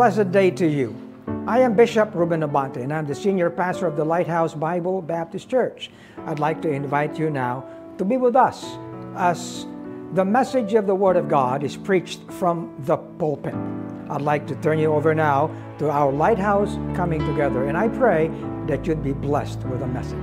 blessed day to you. I am Bishop Ruben Abante, and I'm the senior pastor of the Lighthouse Bible Baptist Church. I'd like to invite you now to be with us as the message of the Word of God is preached from the pulpit. I'd like to turn you over now to our Lighthouse Coming Together, and I pray that you'd be blessed with the message.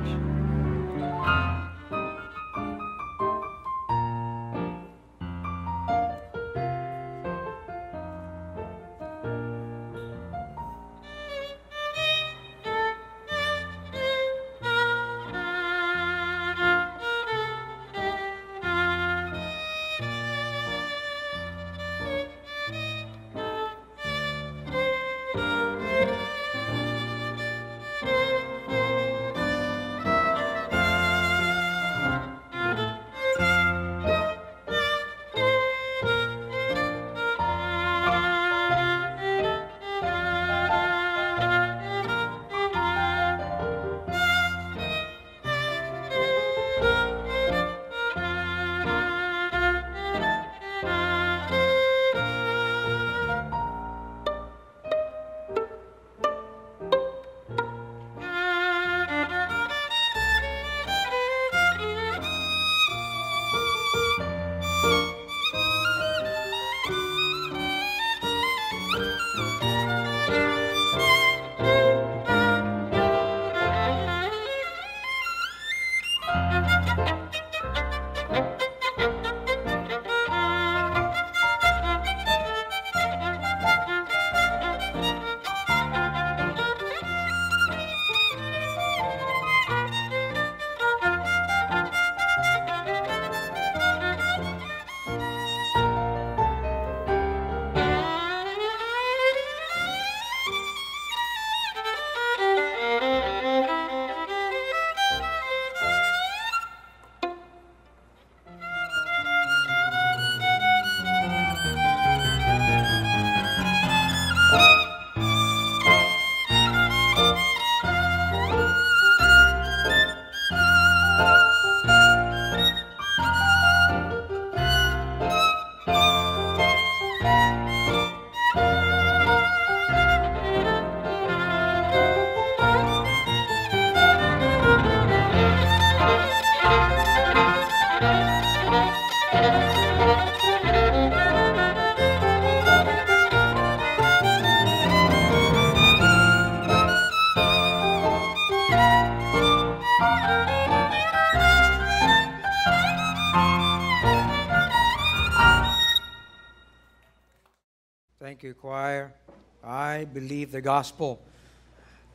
Thank you, choir. I believe the gospel.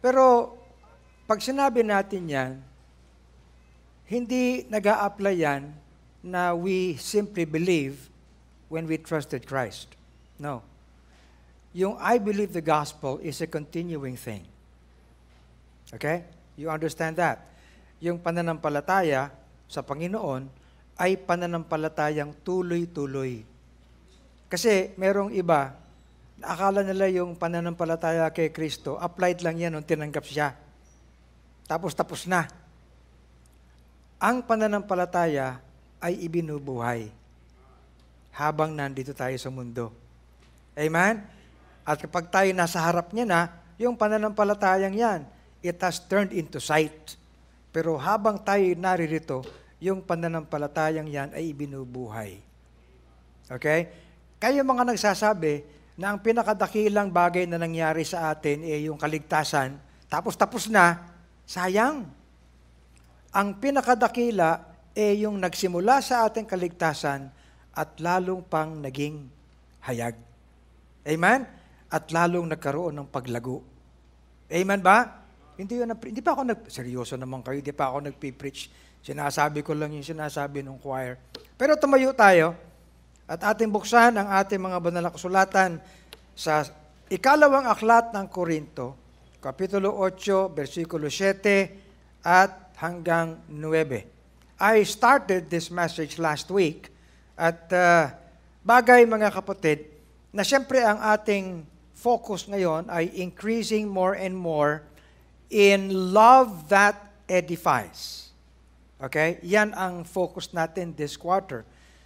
Pero, pag sinabi natin yan, hindi nag-a-apply yan na we simply believe when we trusted Christ. No. Yung I believe the gospel is a continuing thing. Okay? You understand that? Yung pananampalataya sa Panginoon ay pananampalatayang tuloy-tuloy. Kasi merong iba, akala nila yung pananampalataya kay Kristo, applied lang yan nung tinanggap siya. Tapos na. Ang pananampalataya ay ibinubuhay habang nandito tayo sa mundo. Amen? At kapag tayo nasa harap niya na, yung pananampalatayang yan, it has turned into sight. Pero habang tayo naririto, yung pananampalatayang yan ay ibinubuhay. Okay? Kayo mga nagsasabi na ang pinakadakilang bagay na nangyari sa atin ay yung kaligtasan, tapos na, sayang. Ang pinakadakila ay yung nagsimula sa ating kaligtasan at lalong pang naging hayag. Amen? At lalong nagkaroon ng paglago. Amen ba? Hindi pa ako seryoso naman kayo, hindi pa ako nagpipreach. Sinasabi ko lang yung sinasabi ng choir. Pero tumayo tayo. At ating buksan ang ating mga banal na kasulatan sa ikalawang aklat ng Korinto, Kapitulo 8, versikulo 7 at hanggang 9. I started this message last week at bagay mga kapatid, na siyempre ang ating focus ngayon ay increasing more and more in love that edifies. Okay? Yan ang focus natin this quarter.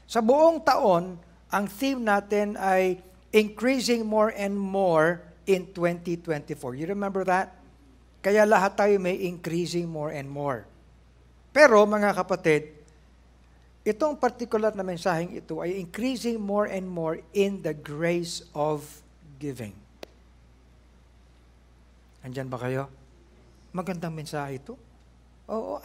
Sa buong taon, ang theme natin ay increasing more and more in 2024. You remember that? Kaya lahat tayo may increasing more and more. Pero mga kapatid, itong particular na mensaheng ito ay increasing more and more in the grace of giving. Andyan ba kayo? Magandang mensahe ito. Oo,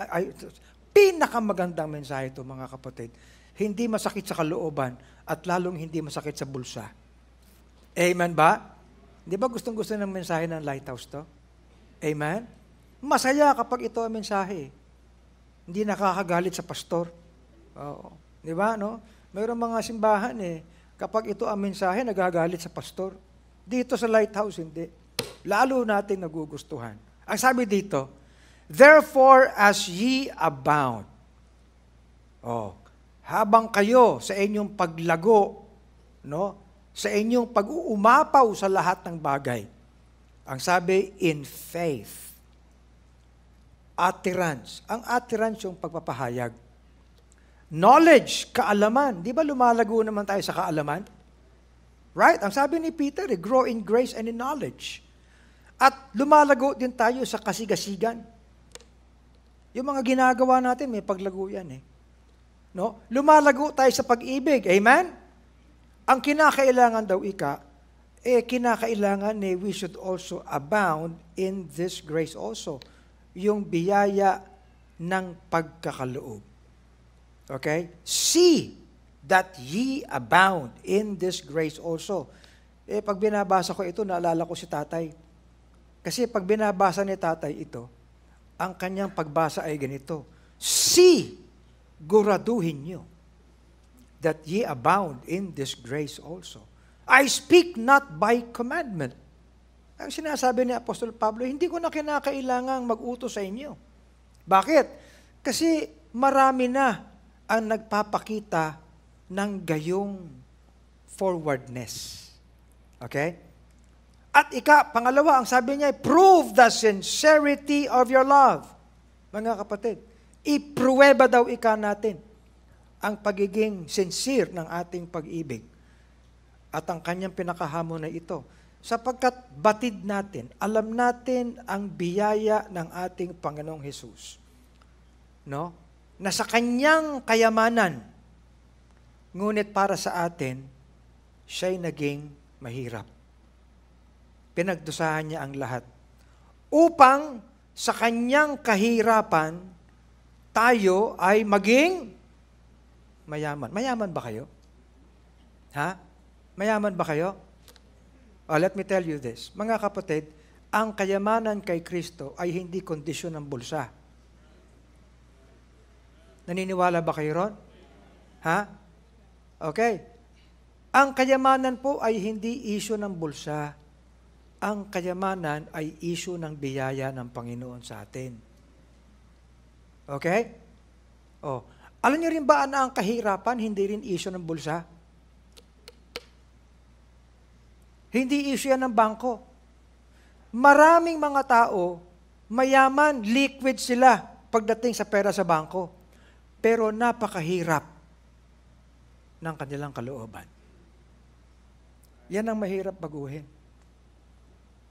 pinakamagandang mensahe ito mga kapatid. Hindi masakit sa kalooban at lalong hindi masakit sa bulsa. Amen ba? Di ba gustong-gusto ng mensahe ng Lighthouse to? Amen? Masaya kapag ito ang mensahe. Hindi nakakagalit sa pastor. Oo. Di ba, no? Mayroong mga simbahan kapag ito ang mensahe, nagagalit sa pastor. Dito sa Lighthouse, hindi. Lalo natin nagugustuhan. Ang sabi dito, therefore, as ye abound, habang kayo sa inyong paglago, no? Sa inyong pag-uumapaw sa lahat ng bagay. Ang sabi, in faith. Utterance. Ang utterance yung pagpapahayag. Knowledge, kaalaman. Di ba lumalago naman tayo sa kaalaman? Right? Ang sabi ni Peter, grow in grace and in knowledge. At lumalago din tayo sa kasigasigan. Yung mga ginagawa natin, may paglago yan No? Lumalago tayo sa pag-ibig. Amen? Ang kinakailangan daw kinakailangan we should also abound in this grace also. Yung biyaya ng pagkakaloob. Okay? See that ye abound in this grace also. Pag binabasa ko ito, naalala ko si tatay. Kasi pag binabasa ni tatay ito, ang kanyang pagbasa ay ganito. See, guraduhin nyo, that ye abound in this grace also. I speak not by commandment. Ang sinasabi ni Apostol Pablo, hindi ko na kinakailangang mag-utos sa inyo. Bakit? Kasi marami na ang nagpapakita ng gayong forwardness. Okay? At pangalawa, ang sabi niya, prove the sincerity of your love. Mga kapatid, ipruweba daw natin ang pagiging sincere ng ating pag-ibig. At ang kanyang pinakahamon na ito, sapagkat batid natin, alam natin ang biyaya ng ating Panginoong Hesus. No? Na sa kanyang kayamanan, ngunit para sa atin, siya'y naging mahirap. Pinagdusahan niya ang lahat. Upang sa kanyang kahirapan, tayo ay maging mayaman. Mayaman ba kayo? Ha? Mayaman ba kayo? Let me tell you this. Mga kapatid, ang kayamanan kay Kristo ay hindi kondisyon ng bulsa. Naniniwala ba kayo ron? Ha? Okay. Ang kayamanan po ay hindi issue ng bulsa. Ang kayamanan ay issue ng biyaya ng Panginoon sa atin. Okay? Alam niyo rin ba na ang kahirapan hindi rin issue ng bulsa? Hindi issue yan ng bangko. Maraming mga tao, mayaman, liquid sila pagdating sa pera sa bangko. Pero napakahirap ng kanilang kalooban. Yan ang mahirap baguhin.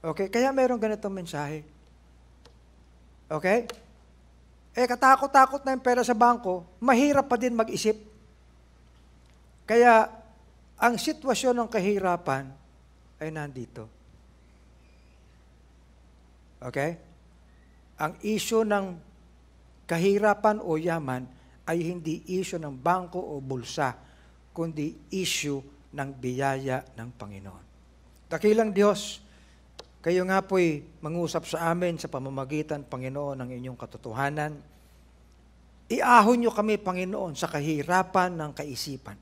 Okay? Kaya mayroong ganitong mensahe. Okay? Katakot-takot na yung pera sa bangko, mahirap pa din mag-isip. Kaya, ang sitwasyon ng kahirapan ay nandito. Okay? Ang issue ng kahirapan o yaman ay hindi issue ng bangko o bulsa, kundi issue ng biyaya ng Panginoon. Dakilang Diyos, kayo nga po'y mangusap sa amin sa pamamagitan, Panginoon, ng inyong katotohanan. Iahon niyo kami, Panginoon, sa kahirapan ng kaisipan.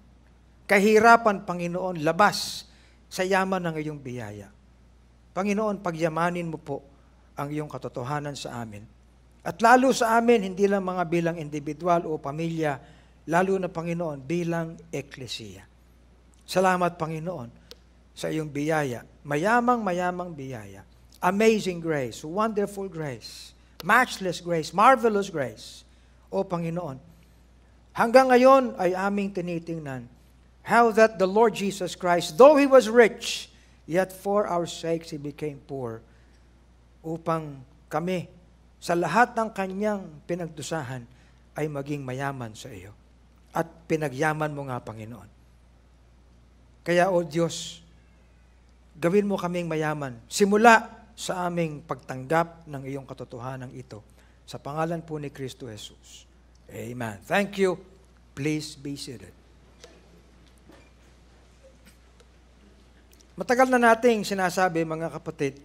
Kahirapan, Panginoon, labas sa yaman ng iyong biyaya. Panginoon, pagyamanin mo po ang iyong katotohanan sa amin. At lalo sa amin, hindi lang mga bilang individual o pamilya, lalo na, Panginoon, bilang eklesiya. Salamat, Panginoon, sa iyong biyaya. Mayamang biyaya. Amazing grace, wonderful grace, matchless grace, marvelous grace. O Panginoon, hanggang ngayon ay aming tinitingnan how that the Lord Jesus Christ, though He was rich, Yet for our sakes He became poor, upang kami, sa lahat ng kanyang pinagdusahan, ay maging mayaman sa iyo. At pinagyaman mo nga, Panginoon. Kaya, O Diyos, gawin mo kaming mayaman, simula sa aming pagtanggap ng iyong katotohanan ito. Sa pangalan po ni Kristo Jesus. Amen. Thank you. Please be seated. Matagal na nating sinasabi, mga kapatid,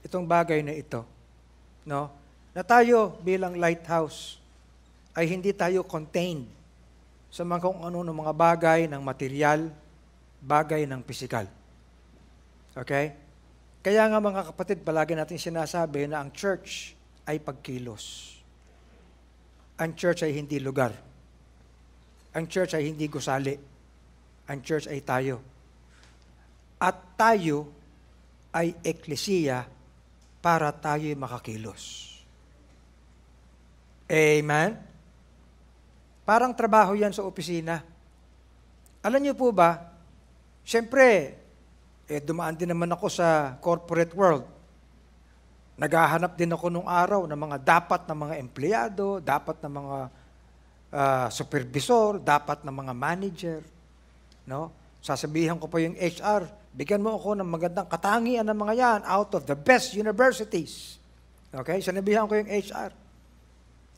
itong bagay na ito, no? Na tayo bilang lighthouse ay hindi tayo contained sa mga kung ano ng mga bagay ng material, bagay ng pisikal. Okay? Kaya nga, mga kapatid, palagi natin sinasabi na ang church ay pagkilos. Ang church ay hindi lugar. Ang church ay hindi gusali. Ang church ay tayo. At tayo ay eklesiya para tayo'y makakilos. Amen? Parang trabaho yan sa opisina. Alam niyo po ba, siyempre, dumaan din naman ako sa corporate world. Naghahanap din ako nung araw ng mga dapat na mga empleyado, dapat na mga supervisor, dapat na mga manager. No? Sasabihan ko pa yung HR, bigyan mo ako ng magandang katangian ng mga yan out of the best universities. Okay? Sinabihan ko yung HR.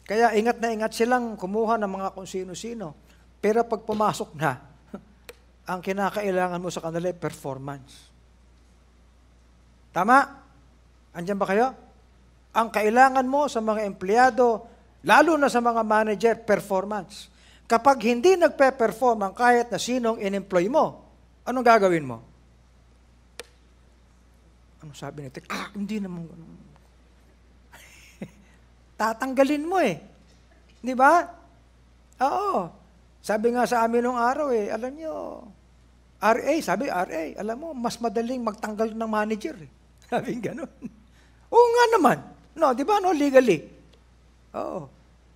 Kaya ingat na ingat silang kumuha ng mga kung sino-sino. Pero pag pumasok na, ang kinakailangan mo sa kanila ay performance. Tama? Andiyan ba kayo? Ang kailangan mo sa mga empleyado, lalo na sa mga manager, performance. Kapag hindi nagpe-perform ang kahit na sinong in-employ mo, anong gagawin mo? Ano sabi nito? Hindi naman ganun. Tatanggalin mo eh. Di ba? Oo. Sabi nga sa amin nung araw alam nyo, RA, sabi RA, alam mo, mas madaling magtanggal ng manager. Sabi ganun. Oo nga naman. No, di ba? No, legally. Oo.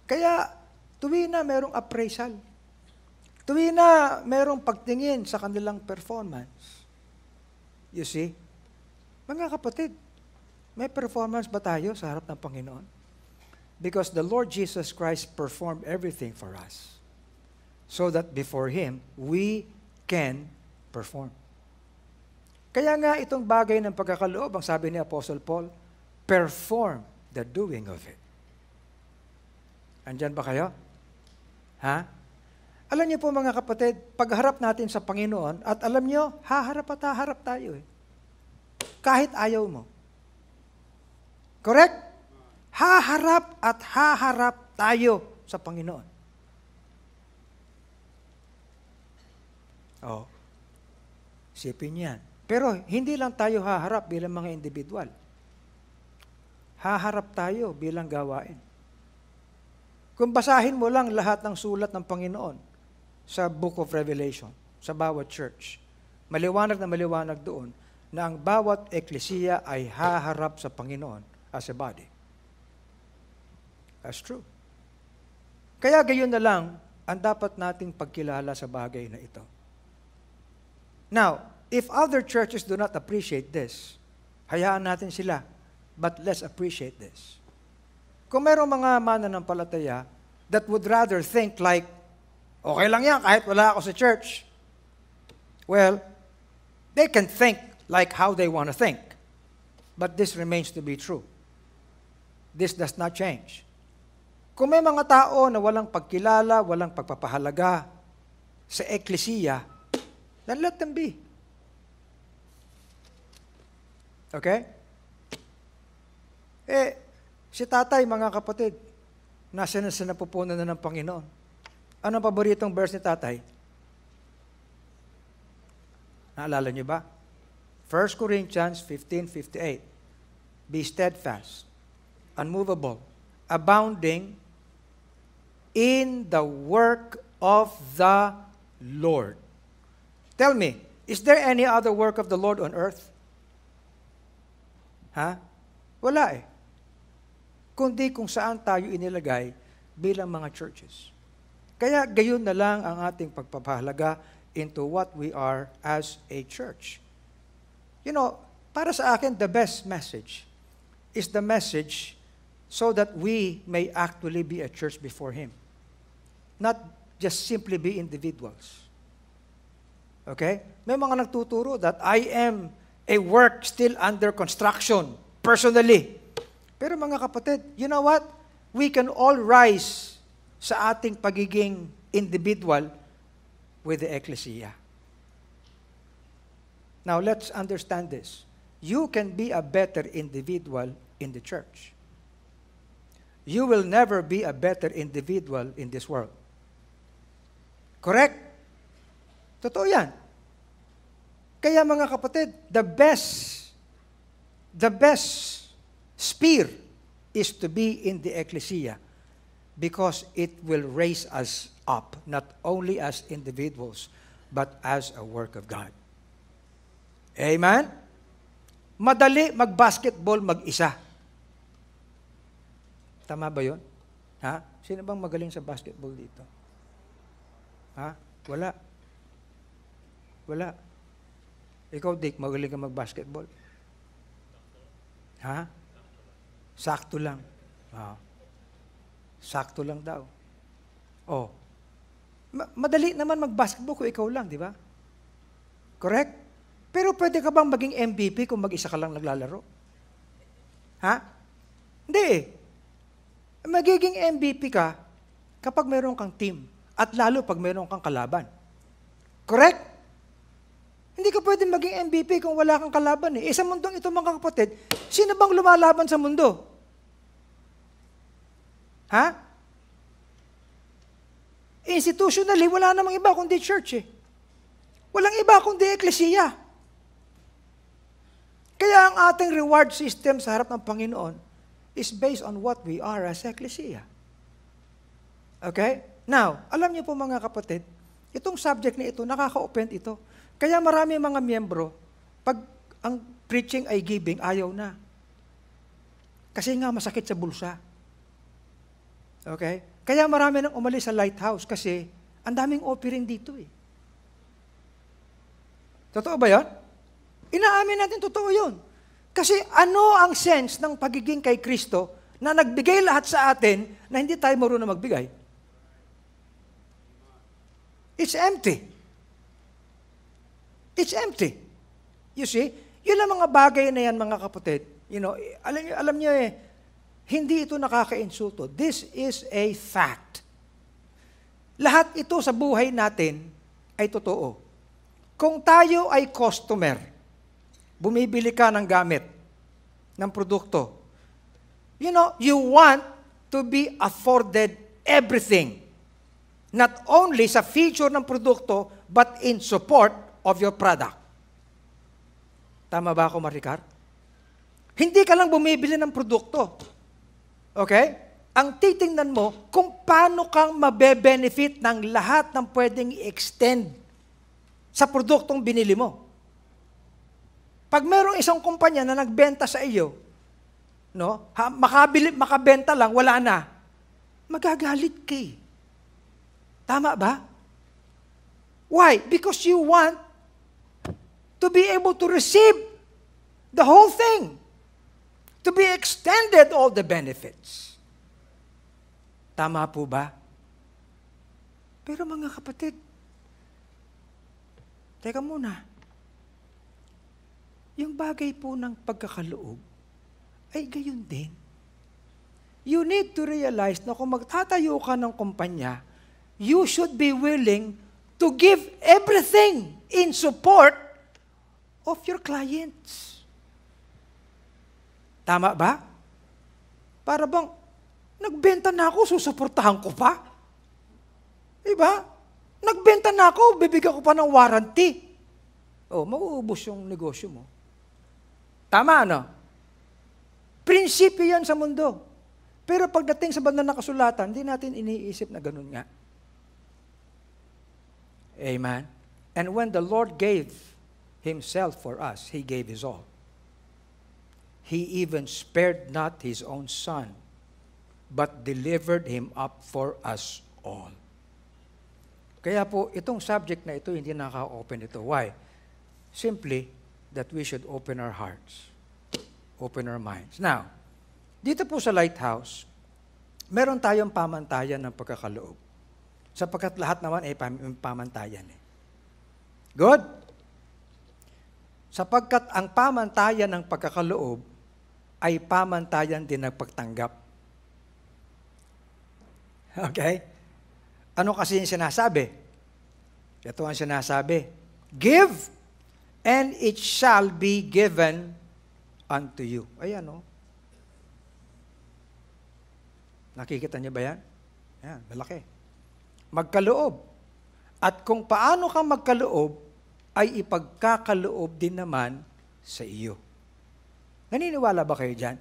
Kaya, tuwi na merong appraisal. Tuwi na merong pagtingin sa kanilang performance. You see? Mga kapatid, may performance ba tayo sa harap ng Panginoon? Because the Lord Jesus Christ performed everything for us. So that before Him, we can perform. Kaya nga itong bagay ng pagkakaloob, ang sabi ni Apostle Paul, perform the doing of it. Andyan ba kayo? Ha? Alam niyo po, mga kapatid, pagharap natin sa Panginoon, at alam niyo, haharap at haharap tayo kahit ayaw mo. Correct? Haharap at haharap tayo sa Panginoon. Oh. Isipin yan. Pero hindi lang tayo haharap bilang mga individual. Haharap tayo bilang gawain. Kung basahin mo lang lahat ng sulat ng Panginoon sa Book of Revelation, sa bawat church, maliwanag na maliwanag doon na ang bawat eklesiya ay haharap sa Panginoon as a body. That's true. Kaya gayon na lang ang dapat nating pagkilala sa bagay na ito. Now, if other churches do not appreciate this, hayaan natin sila, but let's appreciate this. Kung mayroong mga mananampalataya that would rather think like, okay lang yan kahit wala ako sa church. Well, they can think like how they want to think. But this remains to be true. This does not change. Kung may mga tao na walang pagkilala, walang pagpapahalaga sa eklesiya, then let them be. Okay? Si tatay, mga kapatid, nasa na sa napupunan na ng Panginoon. Anong paboritong verse ni tatay? Naalala niyo ba? 1 Corinthians 15:58. Be steadfast, unmovable, abounding in the work of the Lord. Tell me, is there any other work of the Lord on earth? Ha? Wala eh. Kundi kung saan tayo inilagay bilang mga churches. Kaya gayon na lang ang ating pagpapahalaga into what we are as a church. You know, para sa akin, the best message is the message so that we may actually be a church before Him. Not just simply be individuals. Okay? May mga nagtuturo that I am a work still under construction, personally. Pero mga kapatid, you know what? We can all rise sa ating pagiging individual with the ecclesia. Now, let's understand this. You can be a better individual in the church. You will never be a better individual in this world. Correct? Totoo yan. Kaya mga kapatid, the best sphere is to be in the ecclesia because it will raise us up, not only as individuals, but as a work of God. Amen? Madali mag-basketball mag-isa. Tama ba yun? Ha? Sino bang magaling sa basketball dito? Ha? Wala. Wala. Ikaw, Dick, magaling ka mag-basketball. Ha? Sakto lang. Sakto lang daw. Oh. Madali naman mag-basketball kung ikaw lang, di ba? Correct? Pero pwede ka bang maging MVP kung mag-isa ka lang naglalaro? Ha? Hindi eh. Magiging MVP ka kapag mayroon kang team at lalo pag mayroon kang kalaban. Correct? Hindi ka pwede maging MVP kung wala kang kalaban eh. Sa mundong ito mga kapatid, sino bang lumalaban sa mundo? Ha? Institutionally, wala namang iba kundi church eh. Walang iba kundi eklesiya. Kaya ang ating reward system sa harap ng Panginoon is based on what we are as eklesiya. Okay? Now, alam niyo po mga kapatid, itong subject na ito, nakaka-offend ito. Kaya marami mga miyembro, pag ang preaching ay giving, ayaw na. Kasi nga masakit sa bulsa. Okay? Kaya marami nang umalis sa Lighthouse kasi ang daming offering dito eh. Totoo ba yan? Inaamin natin totoo yun. Kasi ano ang sense ng pagiging kay Kristo na nagbigay lahat sa atin na hindi tayo marunong magbigay? It's empty. It's empty. You see? Yun ang mga bagay na yan, mga kapatid. You know, alam niyo eh, hindi ito nakaka-insulto. This is a fact. Lahat ito sa buhay natin ay totoo. Kung tayo ay customer, bumibili ka ng gamit, ng produkto, you know, you want to be afforded everything. Not only sa feature ng produkto, but in support of your product. Tama ba ako, Maricar? Hindi ka lang bumibili ng produkto. Okay? Ang titingnan mo kung paano kang mabe-benefit ng lahat ng pwedeng i-extend sa produktong binili mo. Pag mayroong isang kumpanya na nagbenta sa iyo, no, makabenta lang, wala na, magagalit ka eh. Tama ba? Why? Because you want to be able to receive the whole thing. To be extended all the benefits. Tama po ba? Pero mga kapatid, teka muna. Yung bagay po ng pagkakaloob ay gayon din. You need to realize na kung magtatayo ka ng kumpanya, you should be willing to give everything in support of your clients. Tama ba? Para bang, nagbenta na ako, susuportahan ko pa? Diba? Nagbenta na ako, bibigyan ko pa ng warranty. Oh, mauubos yung negosyo mo. Tama, no? Prinsipyo yan sa mundo. Pero pagdating sa banda ng kasulatan, hindi natin iniisip na ganun nga. Amen? And when the Lord gave Himself for us, He gave His all. He even spared not His own Son, but delivered Him up for us all. Kaya po, itong subject na ito, hindi nakaka-open ito. Why? Simply, that we should open our hearts, open our minds. Now, dito po sa Lighthouse, meron tayong pamantayan ng pagkakaloob. Sapagkat lahat naman ay pamantayan. Good? Sapagkat ang pamantayan ng pagkakaloob ay pamantayan din ng pagtanggap. Okay? Ano kasi yung sinasabi? Ito ang sinasabi. Give, and it shall be given unto you. Ayan, o. Nakikita niyo ba yan? Ayan, malaki. Magkaloob. At kung paano ka magkaloob, ay ipagkakaloob din naman sa iyo. Naniniwala ba kayo dyan?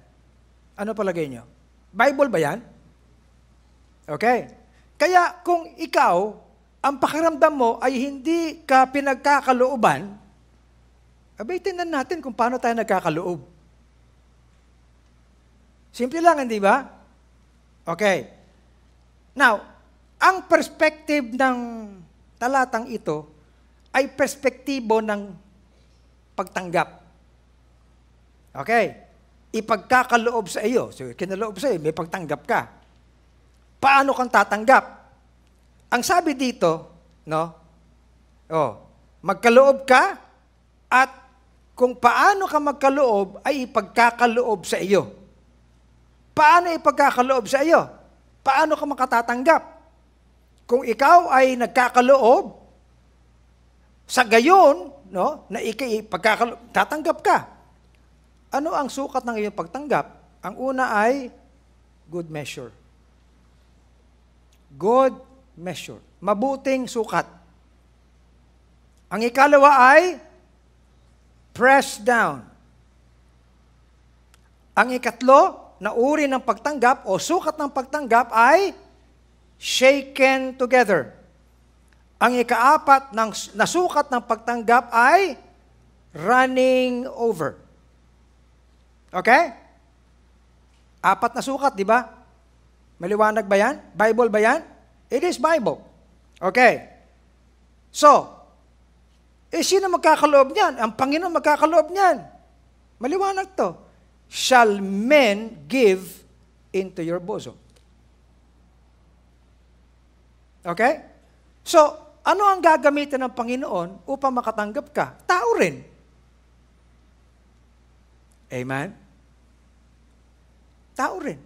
Ano palagay niyo? Bible ba yan? Okay. Kaya kung ikaw, ang pakiramdam mo ay hindi ka pinagkakalooban, abay, tingnan natin kung paano tayo nagkakaloob. Simple lang, hindi ba? Okay. Now, ang perspective ng talatang ito ay perspektibo ng pagtanggap. Okay. Ipagkakaloob sa iyo. So, kinaloob sa iyo, may pagtanggap ka. Paano kang tatanggap? Ang sabi dito, no? Magkaloob ka at kung paano ka magkaloob ay ipagkakaloob sa iyo. Paano ipagkakaloob sa iyo? Paano ka makatatanggap? Kung ikaw ay nagkakaloob, sa gayon, no, na tatanggap ka. Ano ang sukat ng iyong pagtanggap? Ang una ay good measure. Good measure. Mabuting sukat. Ang ikalawa ay press down. Ang ikatlo na uri ng pagtanggap o sukat ng pagtanggap ay shaken together. Ang ikaapat ng nasukat ng pagtanggap ay running over. Okay? 4 na sukat, di ba? Maliwanag ba yan? Bible ba yan? It is Bible. Okay. So, sino magkakaloob niyan? Ang Panginoon magkakaloob niyan. Maliwanag to. Shall men give into your bosom? Okay? So, ano ang gagamitin ng Panginoon upang makatanggap ka? Tao rin. Amen? Tao rin.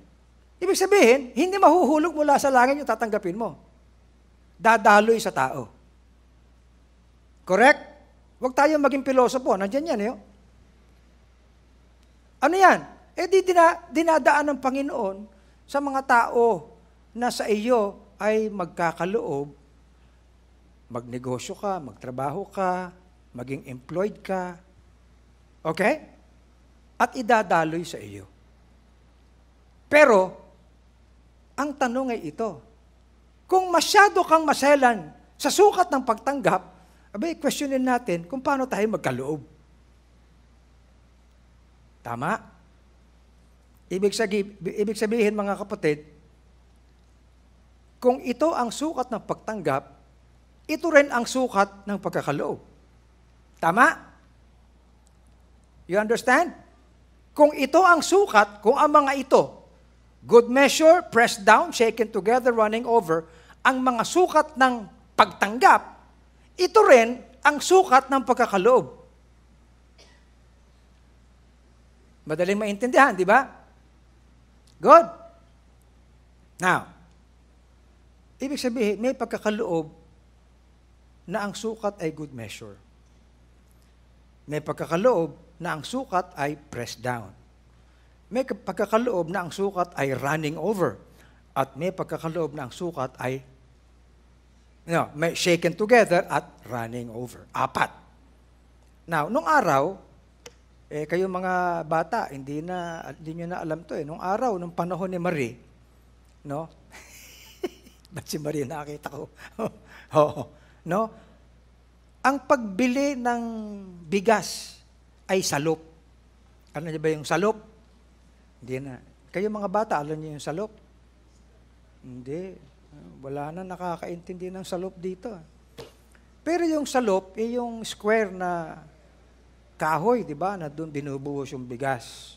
Ibig sabihin, hindi mahuhulog mula sa langit yung tatanggapin mo. Dadaloy sa tao. Correct? Huwag tayong maging pilosopo. Nandiyan yan, eh. Ano yan? Dinadaan ng Panginoon sa mga tao na sa iyo ay magkakaloob, magnegosyo ka, magtrabaho ka, maging employed ka. Okay? At idadaloy sa iyo. Pero, ang tanong ay ito. Kung masyado kang maselan sa sukat ng pagtanggap, abay, questionin natin kung paano tayo magkaloob. Tama? Ibig sabihin, mga kapatid, kung ito ang sukat ng pagtanggap, ito rin ang sukat ng pagkakaloob. Tama? You understand? Kung ito ang sukat, kung ang mga ito, good measure, pressed down, shaken together, running over, ang mga sukat ng pagtanggap, ito rin ang sukat ng pagkakaloob. Madaling maintindihan, di ba? Good. Now, ibig sabihin, may pagkakaloob na ang sukat ay good measure. May pagkakaloob na ang sukat ay pressed down. May pagkakaloob na ang sukat ay running over. At may pagkakaloob na ang sukat ay may shaken together at running over. 4. Now, nung araw, kayo mga bata, hindi nyo na alam to. Nung araw, nung panahon ni Marie, no? Ba't si Marie nakita ko? No? Ang pagbili ng bigas ay salop. Alam niyo ba yung salop? Hindi na. Kayo mga bata, alam niyo yung salop? Hindi. Wala na nakakaintindi ng salop dito. Pero yung salop, yung square na kahoy, di ba, na doon binubuhos yung bigas.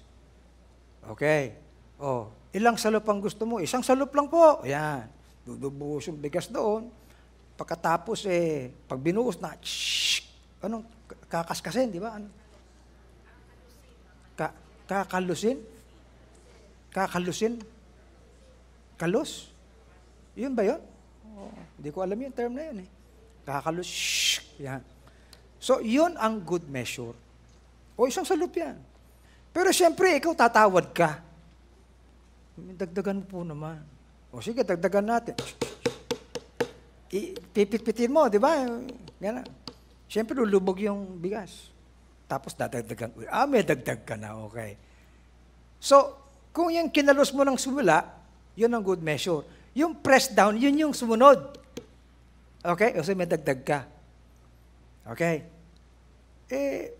Okay. Oh, ilang salop ang gusto mo? Isang salop lang po. Ayan. Bubuhos yung bigas doon. Pagkatapos, pag binuhos na, anong kakaskasin, di ba? Ano? Kakalusin? Kakalusin? Kalus? Yun ba yun? Oh, hindi ko alam yung term na yun Kakalus. Yan. So, yun ang good measure. O isang salop yan. Pero siyempre, ikaw tatawad ka. Dagdagan mo po naman. O sige, dagdagan natin. Pipit-pitin mo, di ba? Gana. Siyempre, lulubog yung bigas. Tapos dadagdagan. May dagdag ka na, okay. So, kung yung kinalos mo ng sumula, yun ang good measure. Yung press down, yun yung sumunod. Okay? O sige, may dagdag ka. Okay?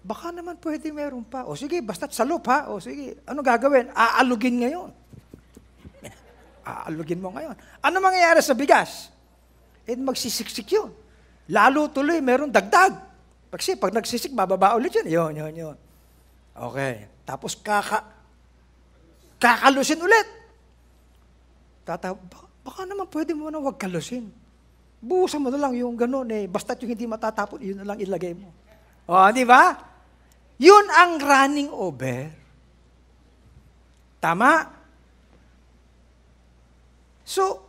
Baka naman pwede meron pa. O sige, basta't salop ha. O sige, ano gagawin? Aalugin ngayon. Aalugin mo ngayon. Ano mangyayari sa bigas? Magsisiksik yun. Lalo tuloy, meron dagdag. Kasi pag nagsisik, bababa ulit yun. Yun. Okay. Tapos kakalusin ulit. Baka naman pwede mo na wag kalusin. Buhusan mo na lang yung gano'n basta't yung hindi matatapon, yun na lang ilagay mo. Di ba? Yun ang running over. Tama? So,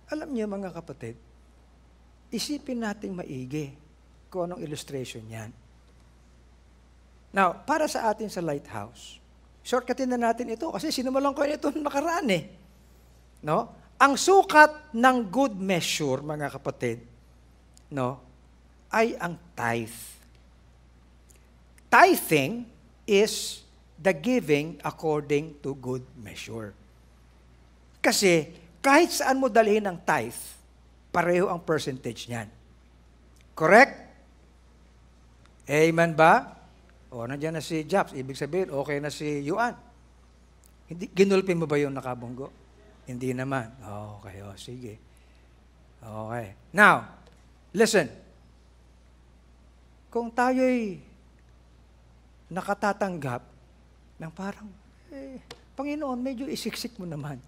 alam niyo mga kapatid, isipin nating maigi kung anong illustration yan. Now, para sa atin sa Lighthouse, shortcutin na natin ito kasi sinumalang ko ito nakaraan No? Ang sukat ng good measure, mga kapatid, no, ay ang tithe. Tithing is the giving according to good measure. Kasi kahit saan mo dalhin ang tithe, pareho ang percentage niyan. Correct? Amen ba? Nandiyan na si Japs. Ibig sabihin, okay na si Yuan. Ginulpin mo ba yung nakabunggo? Hindi naman. Okay, sige. Okay. Now, listen. Kung tayo'y nakatatanggap ng parang, Panginoon, medyo isiksik mo naman.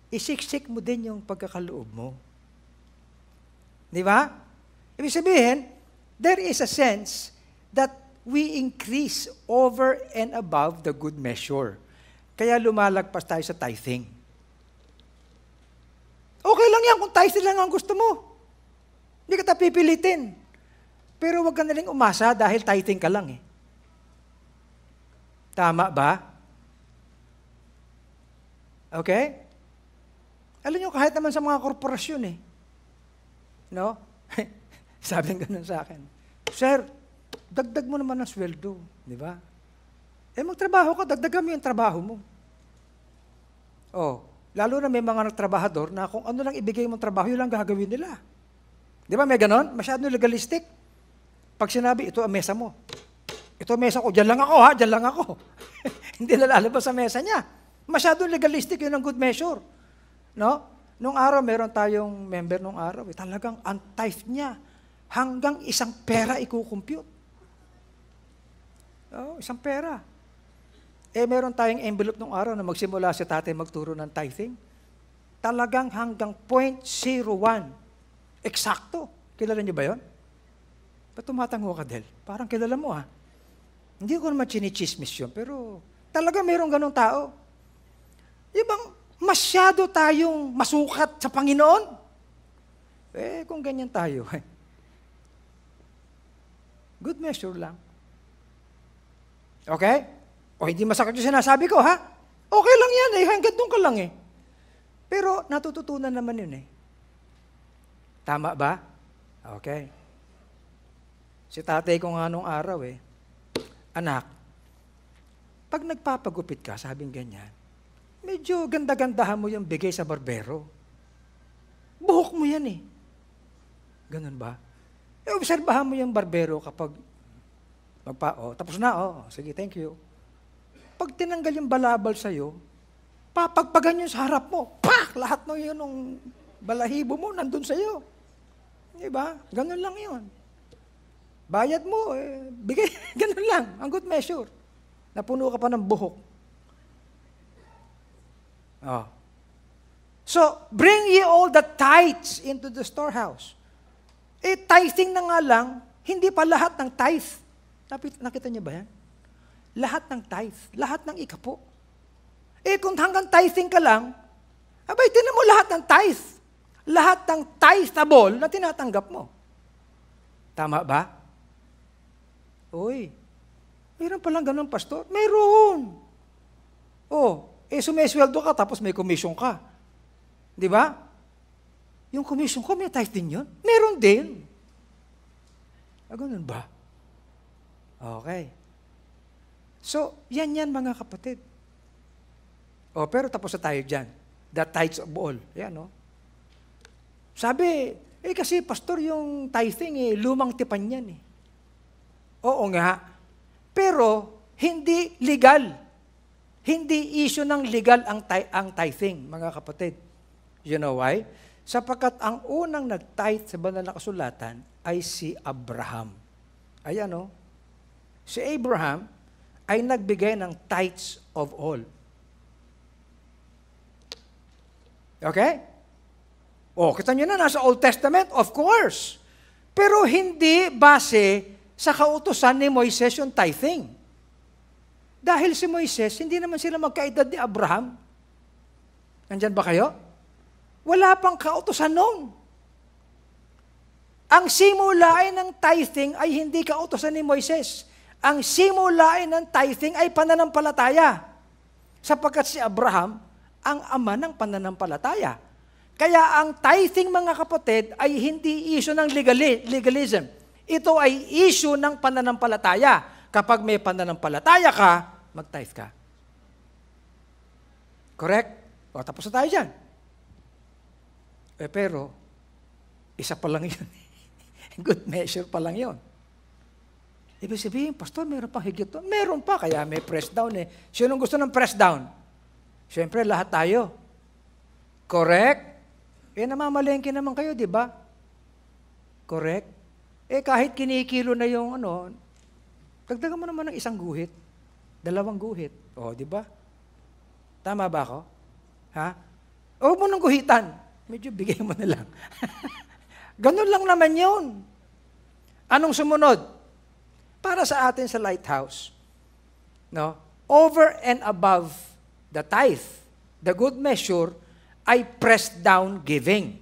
Isiksik mo din yung pagkakaloob mo. Di ba? Ibig sabihin, there is a sense that we increase over and above the good measure. Kaya lumalagpas tayo sa tithing. Okay lang yan kung tithe lang ang gusto mo. Hindi ka pipilitin. Pero huwag ka na rin umasa dahil tithing ka lang Tama ba? Okay? Alam nyo, kahit naman sa mga korporasyon No? Sabi ng ganun sa akin, Sir, dagdag mo naman ng sweldo. Di ba? Magtrabaho ka, dagdagan mo yung trabaho mo. Lalo na may mga nagtrabahador na kung ano lang ibigay mong trabaho, yun lang gagawin nila. Di ba may ganon? Masyadong legalistic. Pag sinabi, ito ang mesa mo. Ito ang mesa ko, dyan lang ako dyan lang ako. Hindi na lalabas sa mesa niya. Masyadong legalistic, yun ang good measure. No? Nung araw, meron tayong member nung araw, talagang ang tithe niya, hanggang isang pera ikukompute. Isang pera. Meron tayong envelope nung araw na magsimula si tatay magturo ng tithing. Talagang hanggang 0.01. Eksakto. Kilala niyo ba yun? Ba't tumatango ka, Del? Parang kilala mo, Hindi ko naman chinichismis yun, pero talaga mayroong ganong tao. Ibang masyado tayong masukat sa Panginoon. Kung ganyan tayo, good measure lang. Okay? Hindi masakit yung sinasabi ko, Okay lang yan, hanggang doon ka lang Pero natututunan naman yun Tama ba? Okay. Si tatay ko nga nung araw Anak, pag nagpapagupit ka, sabing ganyan, medyo ganda-gandahan mo yung bigay sa barbero. Buhok mo yan Ganun ba? Obserbahan mo yung barbero kapag tapos na, sige, thank you. Pag tinanggal yung balabal sa'yo, papagpagan yun sa harap mo. Pak! Lahat ng yun ng balahibo mo nandun sa'yo. Di ba? Ganun lang yun. Bayad mo, bigay, ganun lang, ang good measure. Napuno ka pa ng buhok. Oh. So, bring ye all the tithes into the storehouse. Tithing na nga lang, hindi pa lahat ng tithe. Nakita niyo ba yan? Lahat ng tithe, lahat ng ikapo. Kung hanggang tithing ka lang, tinan mo lahat ng tithe. Lahat ng titheable na tinatanggap mo. Tama ba? Uy, mayroon palang ganun, pastor? Mayroon. Sumesweldo ka tapos may commission ka. Di ba? Yung commission ko, may tithe din yun? Meron din. Ganun ba? Okay. So, yan mga kapatid. Pero tapos na tayo dyan. The tithes of all. Yan, no? Sabi, kasi pastor, yung tithing, lumang tipan yan. Oo nga. Pero, hindi legal. Hindi issue ng legal ang tithing, mga kapatid. You know why? Sapagkat ang unang nag-tithe sa banal na kasulatan ay si Abraham. Ayan, no? Si Abraham ay nagbigay ng tithes of all. Okay? Kita nyo na, nasa Old Testament, of course. Pero hindi base sa kautusan ni Moises yung tithing. Dahil si Moises, hindi naman sila magkaedad ni Abraham. Nandyan ba kayo? Wala pang kautusan noon. Ang simulain ng tithing ay hindi kautusan ni Moises. Ang simulain ng tithing ay pananampalataya. Sapagkat si Abraham, ang ama ng pananampalataya. Kaya ang tithing, mga kapatid, ay hindi issue ng legalism. Ito ay issue ng pananampalataya. Kapag may pananampalataya ka, mag-tithe ka. Correct? Tapos na tayo dyan. Pero, isa pa lang yun. Good measure pa lang yun. Ibig sabihin, pastor, meron pang higit doon. Meron pa, kaya may press down . Sinong gusto ng press down? Siyempre, lahat tayo. Correct? Namamalengke naman kayo, di ba? Correct? Kahit kinikilo na yung dagdagan mo naman ng isang guhit, 2 guhit. Di ba? Tama ba ako? Ha? Huwag mo nang guhitan. Medyo bigay mo na lang. Ganun lang naman yun. Anong sumunod? Para sa atin sa Lighthouse, no? Over and above the tithe, the good measure, ay pressed down giving.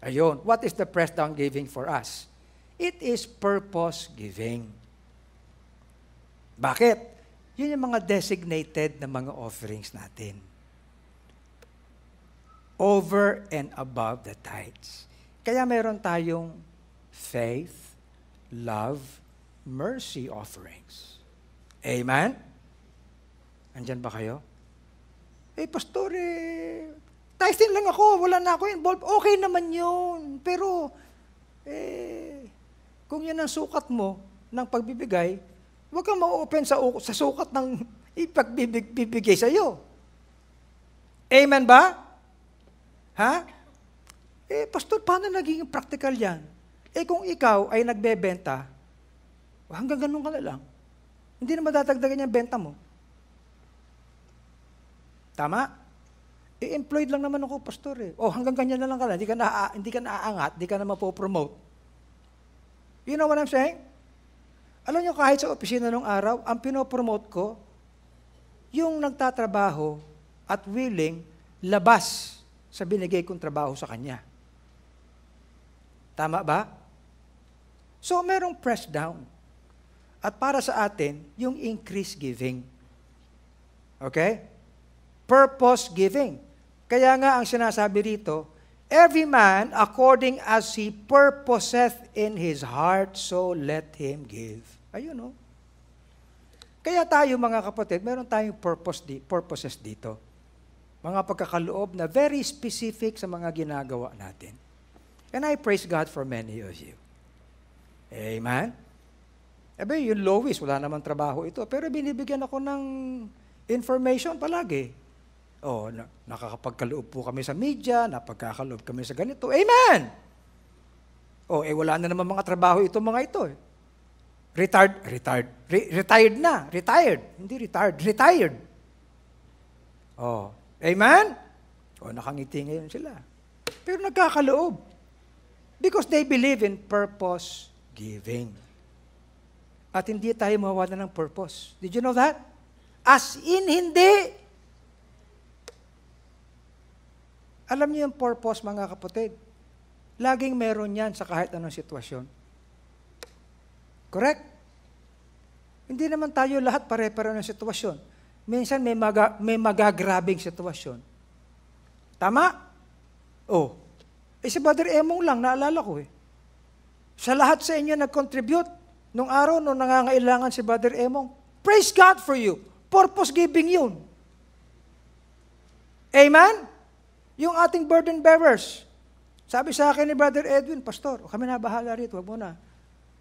Ayun. What is the pressed down giving for us? It is purpose giving. Bakit? Yun yung mga designated na mga offerings natin. Over and above the tithes. Kaya meron tayong faith, love, mercy offerings. Amen? Andyan ba kayo? Pastor, tithing lang ako, wala na ako involved. Okay naman yun. Pero, kung yan ang sukat mo ng pagbibigay, huwag kang ma-open sa sukat ng ipagbibigay sa iyo. Amen ba? Ha? Pastor, paano naging practical yan? Kung ikaw ay nagbebenta, hanggang ganun ka na lang. Hindi na madadagdagan yung benta mo. Tama? Employed lang naman ako, pastor . Hanggang ganyan na lang ka lang. Hindi ka naaangat, hindi ka na mapopromote. You know what I'm saying? Alam nyo, kahit sa opisina nung araw, ang pinopromote ko, yung nagtatrabaho at willing labas sa binigay kong trabaho sa kanya. Tama ba? So, merong press down. At para sa atin, yung increase giving. Okay? Purpose giving. Kaya nga ang sinasabi rito, every man according as he purposeth in his heart, so let him give. Ayun, no? Kaya tayo, mga kapatid, meron tayong purposes dito. Mga pagkakaloob na very specific sa mga ginagawa natin. And I praise God for many of you. Amen? Yung Lois, wala namang trabaho ito, pero binibigyan ako ng information palagi. Nakakapagkaloob po kami sa media, napagkakaloob kami sa ganito. Amen! Wala na naman mga trabaho ito, mga ito. Retired na. Hindi retired. Retired. Oh. Amen? O, nakangiti ngayon sila. Pero nagkakaloob. Because they believe in purpose giving. At hindi tayo mawawalan ng purpose. Did you know that? As in, hindi. Alam niyo yung purpose, mga kapatid? Laging meron yan sa kahit anong sitwasyon. Correct? Hindi naman tayo lahat pare-pare ng sitwasyon. Minsan may magagrabing sitwasyon. Tama? Oh. Si Brother Emong lang, naalala ko eh. Sa lahat sa inyo nag-contribute, nung araw, nung nangangailangan si Brother Emong, praise God for you. Purpose giving yun. Amen? Yung ating burden bearers. Sabi sa akin ni Brother Edwin, Pastor, kami na bahala rito, wag mo na.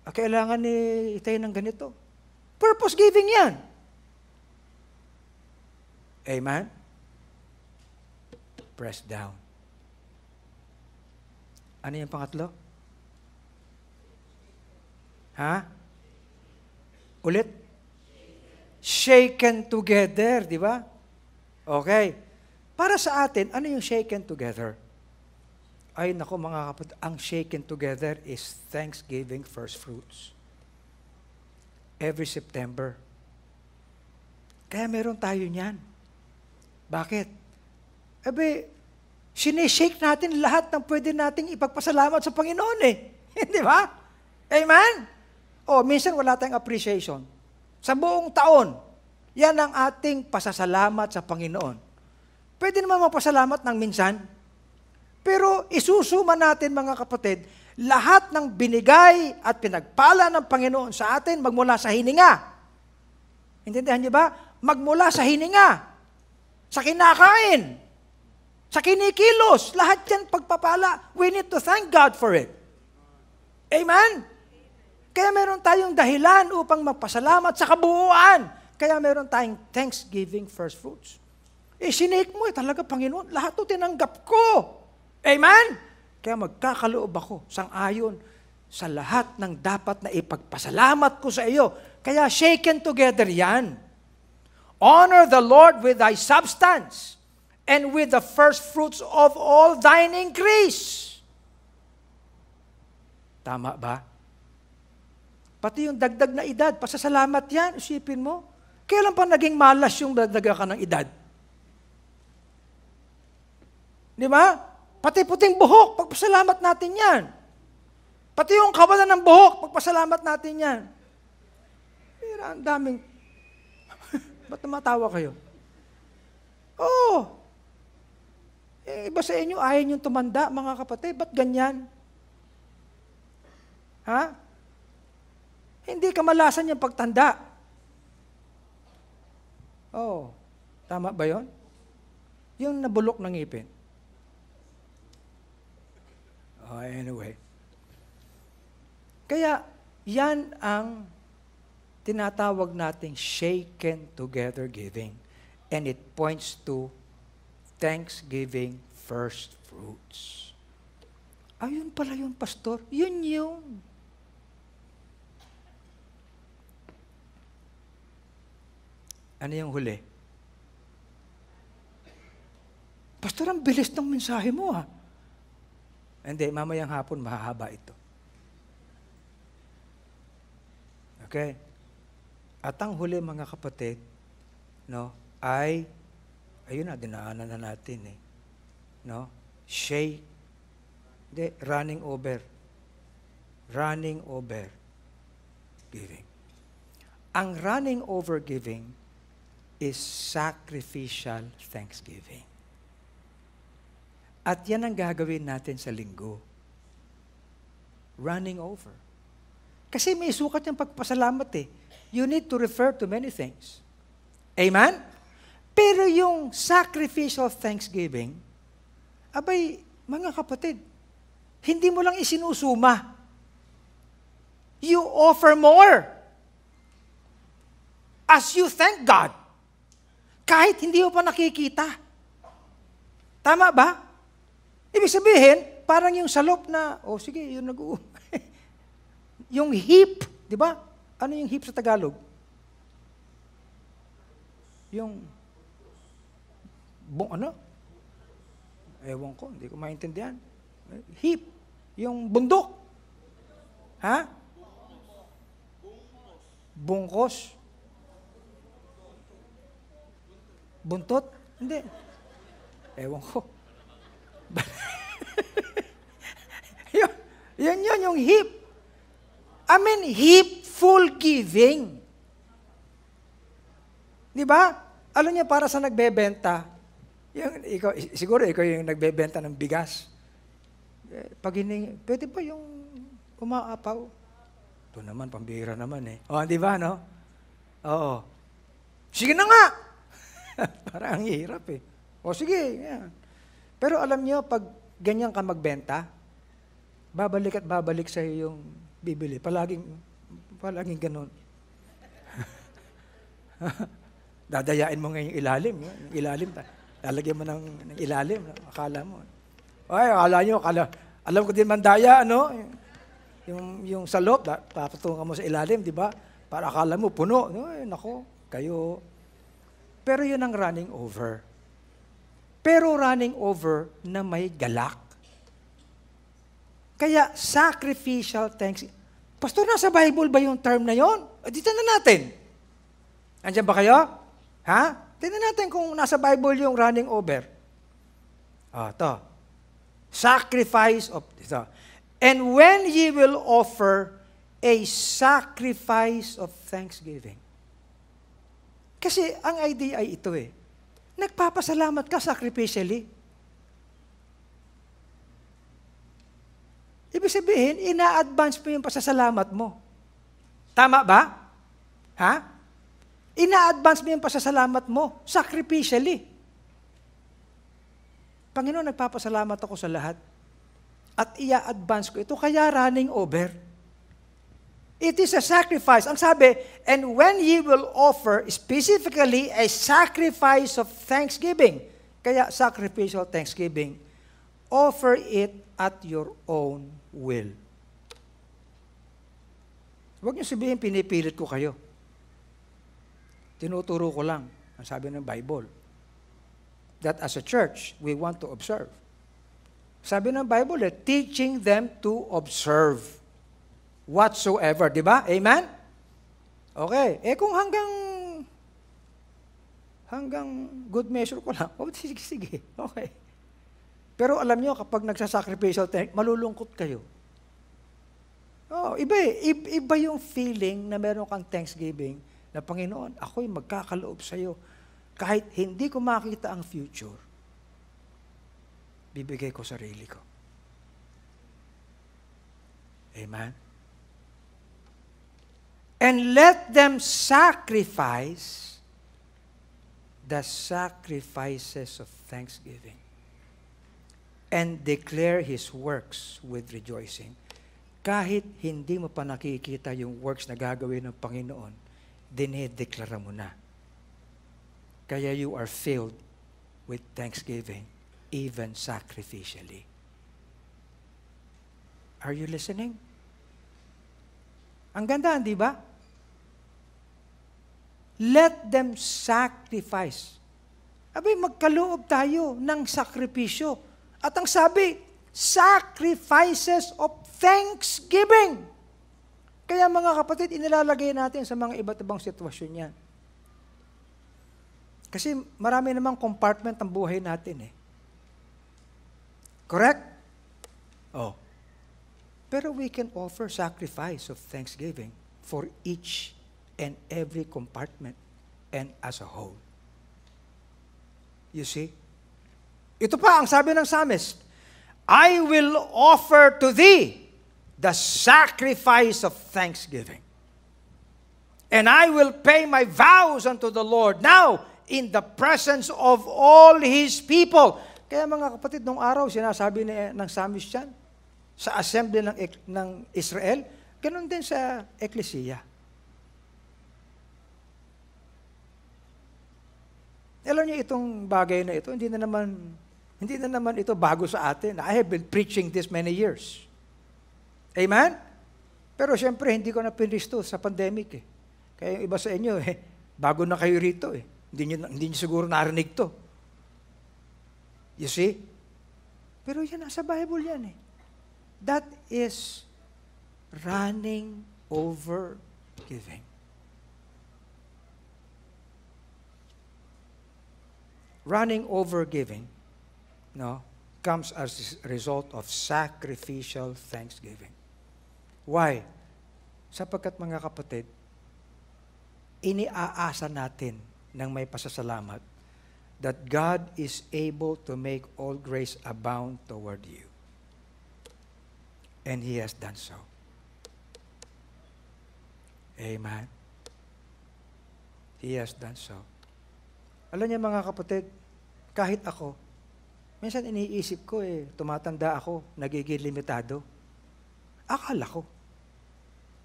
Kailangan ni Itay ng ganito. Purpose giving yan. Amen? Press down. Ano yung pangatlo? Ha? Ulit? Shaken together, di ba? Okay. Para sa atin, ano yung shaken together? Ay, naku mga kapatid, ang shaken together is Thanksgiving first fruits. Every September. Kaya meron tayo niyan. Bakit? Sinishake natin lahat ng pwede nating ipagpasalamat sa Panginoon eh. Di ba? Amen? O, minsan wala tayong appreciation. Sa buong taon, yan ang ating pasasalamat sa Panginoon. Pwede naman magpasalamat ng minsan, pero isusuma natin mga kapatid, lahat ng binigay at pinagpala ng Panginoon sa atin magmula sa hininga. Intindihan niyo ba? Magmula sa hininga, sa kinakain, sa kinikilos, lahat yan pagpapala. We need to thank God for it. Amen? Kaya meron tayong dahilan upang magpasalamat sa kabuuan. Kaya meron tayong Thanksgiving first fruits. Sinake mo talaga, Panginoon, lahat ito tinanggap ko. Amen? Kaya magkakaloob ako sang-ayon sa lahat ng dapat na ipagpasalamat ko sa iyo. Kaya shaken together yan. Honor the Lord with thy substance and with the first fruits of all thine increase. Tama ba? Pati yung dagdag na edad, pasasalamat yan, isipin mo. Kailan pa naging malas yung dagdagan ka ng edad? Di ba? Pati puting buhok, pagpasalamat natin yan. Pati yung kawalan ng buhok, pagpasalamat natin yan. Pero ang daming... Ba't tumatawa kayo? Oo. Iba sa inyo, ayaw niyong tumanda, mga kapatid. Ba't ganyan? Ha? Hindi kamalasan yung pagtanda. Oh, tama ba yon? Yung nabulok ng ngipin. Oh, anyway. Kaya, yan ang tinatawag nating shaken together giving. And it points to Thanksgiving first fruits. Ayun pala yung pastor. Yun yung. Ano yung huli? Pastor, ang bilis ng mensahe mo ha. Hindi, mamayang hapon mahahaba ito. Okay? At ang huli mga kapatid, no, ay, ayun na, dinaanan na natin eh. No? Running over. Running over giving. Ang running over giving is sacrificial thanksgiving. At yan ang gagawin natin sa linggo. Running over. Kasi may sukat yung pagpasalamat eh. You need to refer to many things. Amen? Pero yung sacrificial thanksgiving, abay, mga kapatid, hindi mo lang isinusuma. You offer more. As you thank God. Kahit hindi mo pa nakikita. Tama ba? Ibig sabihin, parang yung salop na, sige, yung yung heap, di ba? Ano yung heap sa Tagalog? Yung, ano? Ewan ko, hindi ko maintindihan. Heap. Yung bundok. Ha? Bungkos. Buntot? Hindi. Ewan ko. yun yung heap. I mean, heapful giving. Di ba? Alam niyo, para sa nagbebenta, siguro ikaw yung nagbebenta ng bigas. Pag hiningi, pwede ba yung umaapaw? Ito naman, pambihira naman eh. O, di ba, no? Oo. Sige na nga! Parang ang hirap eh. O, sige. Yan. Pero alam niyo, pag ganyan ka magbenta, babalik at babalik sa yung bibili. Palaging ganun. Dadayain mo ngayon yung ilalim. Yung ilalim, lalagyan mo ng ilalim. Akala mo. Ay, alam ko din mandaya, ano? Yung sa loob, papatungan mo sa ilalim, di ba? Para akala mo, puno. Ay, nako, kayo. Pero yun ang running over. Pero running over na may galak. Kaya, sacrificial thanks. Pastor, nasa Bible ba yung term na yon? Dito na natin. Andiyan ba kayo? Ha? Tingnan natin kung nasa Bible yung running over. Ito. Sacrifice of, ito. And when ye will offer a sacrifice of thanksgiving. Kasi ang idea ay ito eh. Nagpapasalamat ka sacrificially. Ibig sabihin, ina-advance mo yung pasasalamat mo. Tama ba? Ha? Ina-advance mo yung pasasalamat mo sacrificially. Panginoon, nagpapasalamat ako sa lahat. At ia-advance ko ito, kaya running over. It is a sacrifice. Ang sabi, and when ye will offer specifically a sacrifice of thanksgiving, kaya sacrificial thanksgiving, offer it at your own will. Huwag niyo sabihin, pinipilit ko kayo. Tinuturo ko lang, ang sabi ng Bible, that as a church, we want to observe. Sabi ng Bible, teaching them to observe whatsoever. Di ba? Amen? Okay. Kung hanggang good measure ko lang, sige. Okay. Pero alam nyo, kapag nagsasacrificial tank, malulungkot kayo. Iba yung feeling na meron kang thanksgiving na Panginoon, ako'y magkakaloob sa'yo. Kahit hindi ko makita ang future, bibigay ko sarili ko. Amen? And let them sacrifice the sacrifices of thanksgiving and declare His works with rejoicing. Kahit hindi mo pa nakikita yung works na gagawin ng Panginoon, dinedeklara mo na. Kaya you are filled with thanksgiving, even sacrificially. Are you listening? Ang ganda, di ba? Let them sacrifice. Abay, magkaloob tayo ng sakripisyo. At ang sabi, sacrifices of thanksgiving. Kaya mga kapatid, inilalagay natin sa mga iba't ibang sitwasyon yan. Kasi marami namang compartment ang buhay natin eh. Correct? Oh. Pero we can offer sacrifice of thanksgiving for each and every compartment and as a whole. You see? Ito pa ang sabi ng psalmist, I will offer to thee the sacrifice of thanksgiving. And I will pay my vows unto the Lord now in the presence of all His people. Kaya mga kapatid, nung araw, sinasabi ng psalmist yan, sa assembly ng Israel, ganun din sa Ecclesia. Alam niyo itong bagay na ito, hindi na naman ito bago sa atin. I have been preaching this many years. Amen? Pero siyempre, hindi ko na pinristo sa pandemic eh. Kaya yung iba sa inyo bago na kayo rito eh. Hindi nyo siguro narinig to. You see? Pero yan, nasa Bible yan eh. That is running over giving. Running over giving, no, comes as a result of sacrificial thanksgiving. Why? Sapagkat mga kapatid, iniaasa natin ng may pasasalamat that God is able to make all grace abound toward you. And He has done so. Amen. He has done so. Alam niyo mga kapatid, kahit ako, minsan iniisip ko tumatanda ako, nagiging limitado. Akala ko.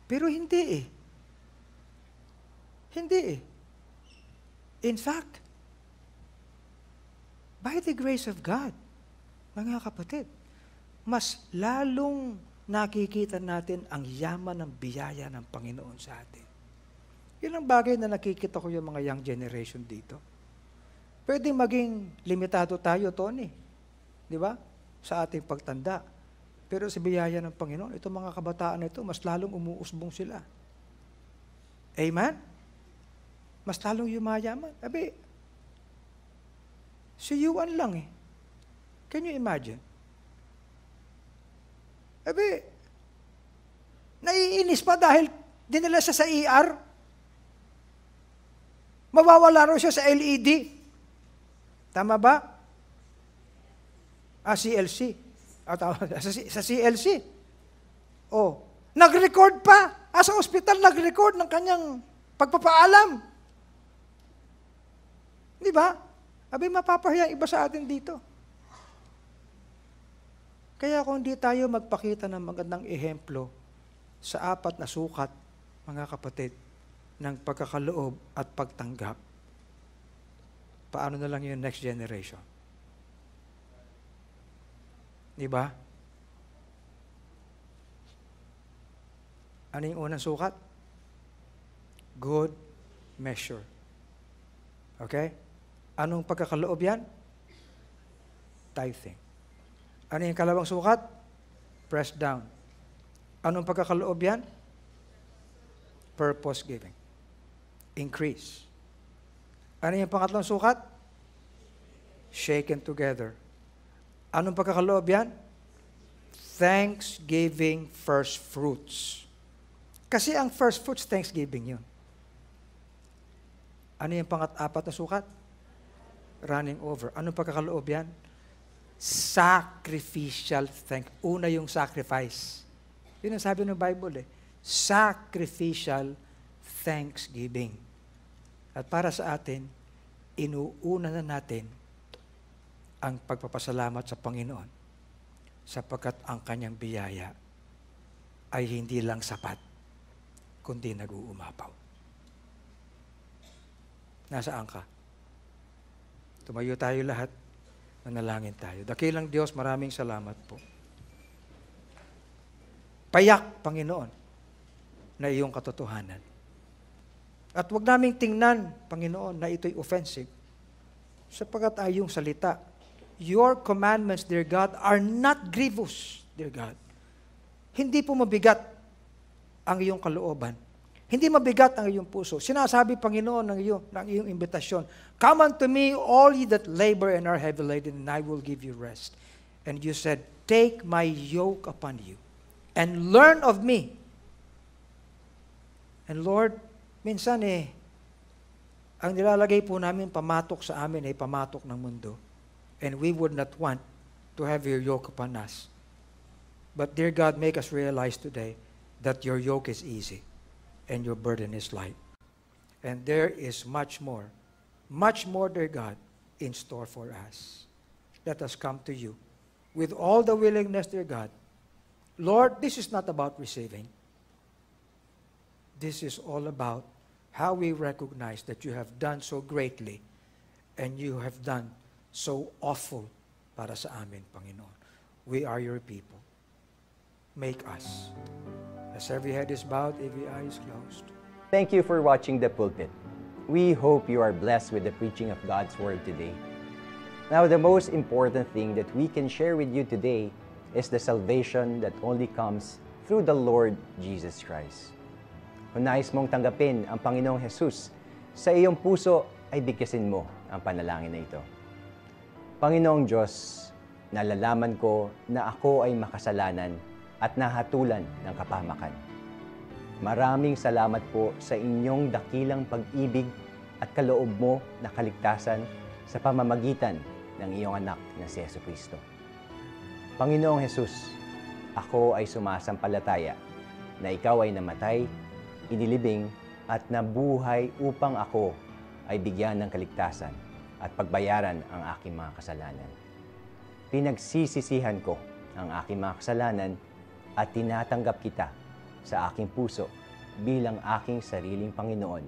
Pero hindi Hindi In fact, by the grace of God, mga kapatid, mas lalong nakikita natin ang yaman ng biyaya ng Panginoon sa atin. Yun ang bagay na nakikita ko yung mga young generation dito. Pwede maging limitado tayo, Tony. Di ba? Sa ating pagtanda. Pero sa biyaya ng Panginoon, itong mga kabataan na ito, mas lalong umuusbong sila. Amen? Mas lalong yumayaman. Abi, si Yuan lang Can you imagine? Abi, naiinis pa dahil dinala siya sa ER. Mawawala raw siya sa LED. Tama ba? CLC. Sa CLC. Nag-record pa. Sa ospital, nag-record ng kanyang pagpapaalam. Di ba? Abi, mapapahiya iba sa atin dito. Kaya kung hindi tayo magpakita ng magandang ehemplo sa 4 na sukat, mga kapatid, ng pagkakaloob at pagtanggap, paano na lang yung next generation? Di ba? Ano yung unang sukat? Good measure. Okay? Anong pagkakaloob yan? Tithing. Ano yung kalawang sukat? Press down. Anong pagkakaloob yan? Purpose giving. Increase. Ano yung pangatlong sukat? Shaken together. Anong pagkakaloob yan? Thanksgiving first fruits. Kasi ang first fruits, thanksgiving yun. Ano yung pangat-4 na sukat? Running over. Anong pagkakaloob yan? Sacrificial thank. Una yung sacrifice. Yun ang sabi ng Bible Sacrificial thanksgiving. At para sa atin, inuuna na natin ang pagpapasalamat sa Panginoon sapagkat ang kanyang biyaya ay hindi lang sapat, kundi nag-uumapaw. Nasaan ka? Tumayo tayo lahat, manalangin tayo. Dakilang Diyos, maraming salamat po. Payak, Panginoon, na iyong katotohanan. At huwag naming tingnan, Panginoon, na ito'y offensive. Sapagkat ay iyong salita, your commandments, dear God, are not grievous, dear God. Hindi po mabigat ang iyong kalooban. Hindi mabigat ang iyong puso. Sinasabi, Panginoon, ng iyong imbitasyon, come unto me, all ye that labor and are heavy laden, and I will give you rest. And you said, take my yoke upon you, and learn of me. And Lord, minsan ang nilalagay po namin pamatok sa amin ay pamatok ng mundo. And we would not want to have your yoke upon us. But dear God, make us realize today that your yoke is easy and your burden is light. And there is much more, dear God, in store for us. Let us come to you with all the willingness, dear God. Lord, this is not about receiving. This is all about how we recognize that you have done so greatly and you have done so awful para sa amin, Panginoon. We are your people. Make us As every head is bowed, every eye is closed. Thank you for watching The Pulpit. We hope you are blessed with the preaching of God's Word today. Now, the most important thing that we can share with you today is the salvation that only comes through the Lord Jesus Christ. Kung nais mong tanggapin ang Panginoong Jesus sa iyong puso, ay bigkasin mo ang panalangin na ito. Panginoong Diyos, nalalaman ko na ako ay makasalanan at nahatulan ng kapahamakan. Maraming salamat po sa inyong dakilang pag-ibig at kaloob mo na kaligtasan sa pamamagitan ng iyong anak na si Jesucristo. Panginoong Jesus, ako ay sumasampalataya na ikaw ay namatay, inilibing at nabuhay upang ako ay bigyan ng kaligtasan at pagbayaran ang aking mga kasalanan. Pinagsisisihan ko ang aking mga kasalanan at tinatanggap kita sa aking puso bilang aking sariling Panginoon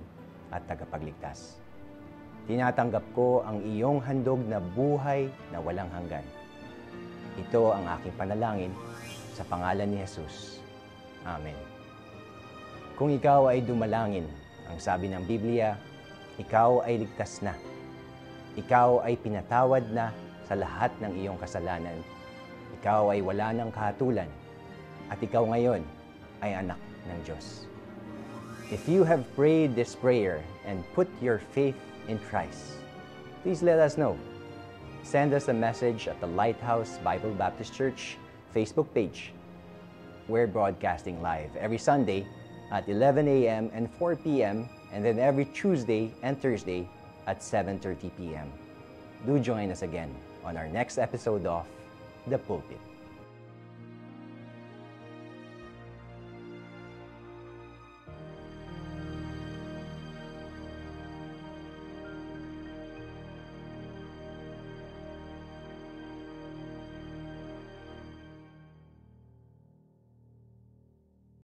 at tagapagligtas. Tinatanggap ko ang iyong handog na buhay na walang hanggan. Ito ang aking panalangin sa pangalan ni Jesus. Amen. Kung ikaw ay dumalangin, ang sabi ng Biblia, ikaw ay ligtas na. Ikaw ay pinatawad na sa lahat ng iyong kasalanan. Ikaw ay wala ng kahatulan. At ikaw ngayon ay anak ng Diyos. If you have prayed this prayer and put your faith in Christ, please let us know. Send us a message at the Lighthouse Bible Baptist Church Facebook page. We're broadcasting live every Sunday at 11 a.m. and 4 p.m. and then every Tuesday and Thursday at 7:30 p.m. Do join us again on our next episode of The Pulpit.